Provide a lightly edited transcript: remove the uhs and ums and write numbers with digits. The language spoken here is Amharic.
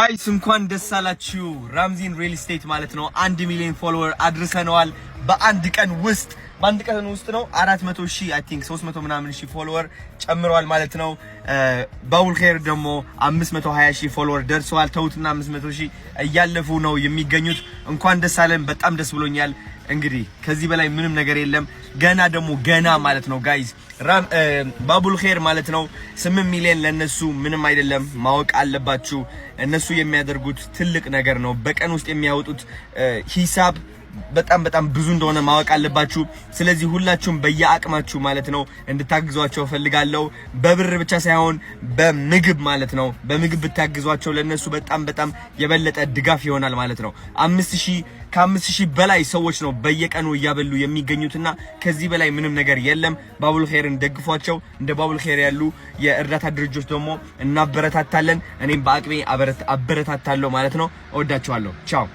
ጋይስ እንኳን ደስ አላችሁ ራምዚን ሪል ስቴት ማለት ነው 1 ሚሊዮን ፎሎወር አድርሰናል በአንድ ቀን ውስጥ ነው 400,000 አይ ቲንክ 300 ምናምን ሺህ ፎሎወር ጨምሯል ማለት ነው ባቡል ኸይር ደግሞ 520,000 ፎሎወር ደርሰዋል ተውትና 500,000 እያለፉ ነው የሚገኙት እንኳን ደስ አለን በጣም ደስ ብሎኛል እንግዲህ ከዚህ በላይ ምንም ነገር የለም ገና ማለት ነው ጋይስ ባቡል ኸይር ማለት ነው 8 ሚሊዮን ለነሱ ምንም አይደለም ማወቅ አለባችሁ እነሱ የሚያደርጉት ትልቅ ነገር ነው በቀን ውስጥ የሚያወጡት ሂሳብ በጣም ብዙ እንደሆነ ማወቅ አለባችሁ ስለዚህ ሁላችሁም በየአቅማችሁ ማለት ነው እንድታግዟቸው ፈልጋለሁ በብር ብቻ ሳይሆን በምግብ ማለት ነው በምግብ ብታግዟቸው ለነሱ በጣም የበለጠ ድጋፍ ይሆናል ማለት ነው 5,000 በላይ ሰዎች ነው በየቀኑ ያበሉ የሚገኙትና ከዚህ በላይ ምንም ነገር የለም ባቡል ኸይርን ደግፏቸው እንደ ባቡል ኸይር ያሉ የእርዳታ ድርጅቶች ደግሞ እናበረታታለን እኔም በአቅሜ አበረታታለሁ ማለት ነው እወዳችኋለሁ ቻው